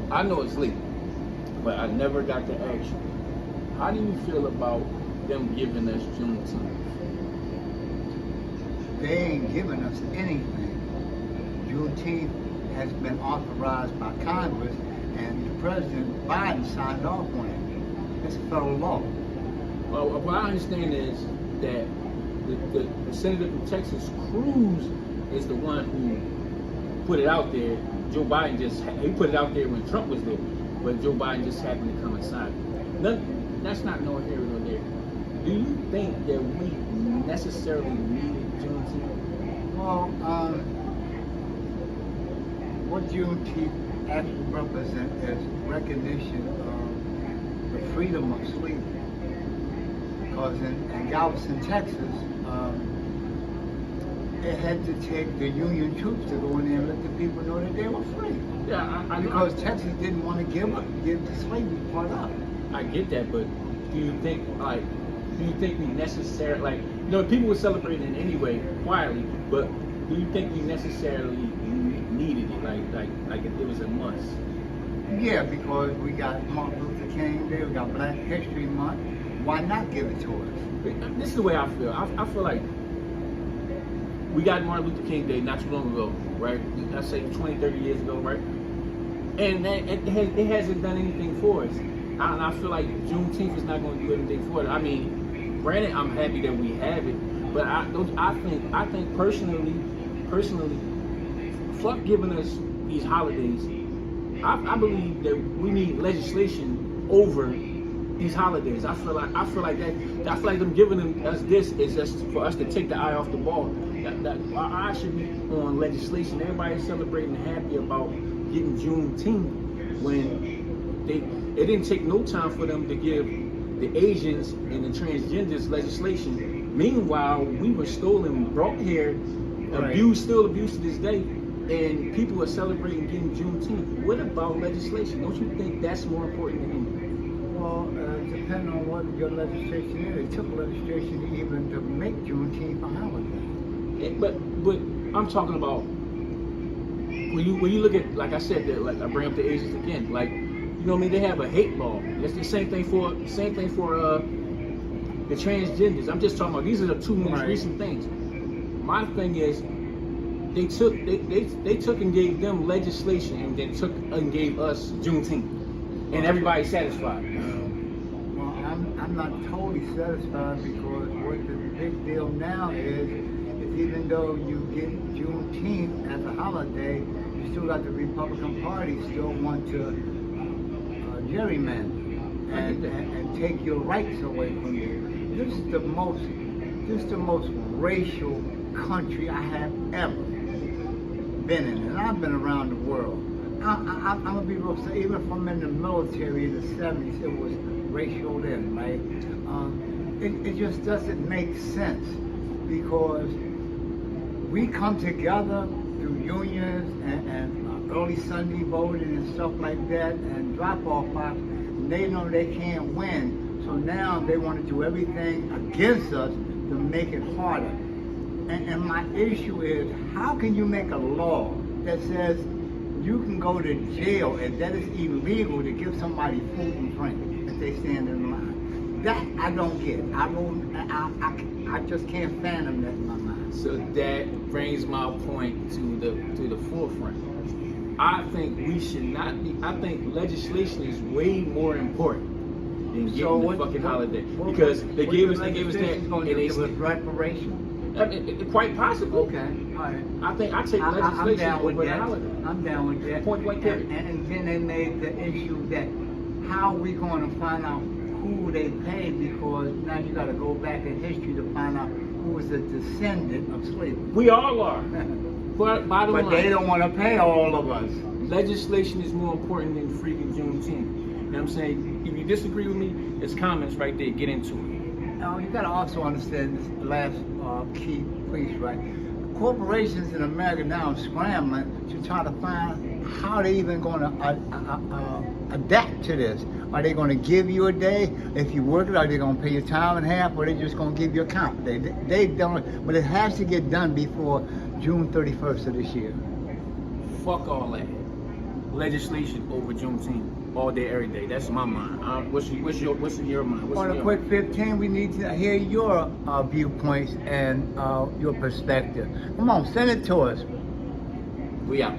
I know it's late, but I never got to ask you. How do you feel about them giving us Juneteenth? They ain't giving us anything. Juneteenth has been authorized by Congress, and President Biden signed off on it. It's federal law. Well, what I understand is that the senator from Texas, Cruz, is the one who put it out there. Joe Biden he put it out there when Trump was there, but Joe Biden just happened to come and sign it. That's not no here nor there. Do you think that we necessarily needed Juneteenth? Well, what Juneteenth actually represents is recognition of the freedom of slavery. Because in Galveston, Texas, it had to take the Union troops to go in there and let the people know that they were free. Yeah, because Texas didn't want to give the slavery part up. I get that, but do you think we necessarily, people were celebrating it anyway, quietly, but do you think we necessarily needed it, like it was a must? Yeah, because we got Martin Luther King Day, we got Black History Month. Why not give it to us? This is the way I feel. I feel like we got Martin Luther King Day not too long ago, right? I say 20, 30 years ago, right? And it hasn't done anything for us. And I feel like Juneteenth is not going to do anything for it. I mean, granted, I'm happy that we have it, but I think personally, fuck giving us these holidays. I believe that we need legislation over these holidays. I feel like them giving us this is just for us to take the eye off the ball. That our eye should be on legislation. Everybody's celebrating and happy about getting Juneteenth when it didn't take no time for them to give the Asians and the transgenders legislation. Meanwhile, we were stolen, brought here, still abused to this day, and people are celebrating getting Juneteenth. What about legislation? Don't you think that's more important than anything? Well, depending on what your legislation is, it took legislation even to make Juneteenth a holiday. But I'm talking about when you look at, like I said, like I bring up the Asians again, like, you know what I mean? They have a hate law. It's the same thing for the transgenders. I'm just talking about these are the two most recent things. My thing is they took and gave them legislation and then took and gave us Juneteenth, and everybody's satisfied. Well, I'm not totally satisfied because what the big deal now is even though you get Juneteenth as a holiday, you still got the Republican Party still want to gerrymander and take your rights away from you. This is the most racial country I have ever been in, and I've been around the world. I'm gonna be real serious. Even from in the military in the 70s, it was racial then, right? It just doesn't make sense because we come together through unions and early Sunday voting and stuff like that and drop-off box. And they know they can't win, so now they want to do everything against us to make it harder. And my issue is, how can you make a law that says you can go to jail and that is illegal to give somebody food and drink if they stand in line? That I don't get. I just can't fathom that in my mind. So that brings my point to the forefront. I think we should not be. I think legislation is way more important than getting the fucking holiday because they gave us that, and they said reparation. I mean, quite possible. Okay, all right. I think I take legislation over the holiday. I'm down with that. Point blank period. And then they made the issue that how are we going to find out who they paid, because now you got to go back in history to find out who was a descendant of slavery. We all are. But they don't want to pay all of us. Legislation is more important than freaking Juneteenth. You know what I'm saying? If you disagree with me, there's comments right there. Get into it. Now, you got to also understand this last key piece, right? Corporations in America now are scrambling to try to find how they even going to adapt to this. Are they going to give you a day if you work it? Are they going to pay you time and a half, or are they just going to give you a comp day? They don't, but it has to get done before June 31st of this year. Fuck all that. legislation over Juneteenth all day, every day. That's my mind. What's in your mind? What's On in a your quick mind? 15, we need to hear your viewpoints and your perspective. Come on, send it to us. We out.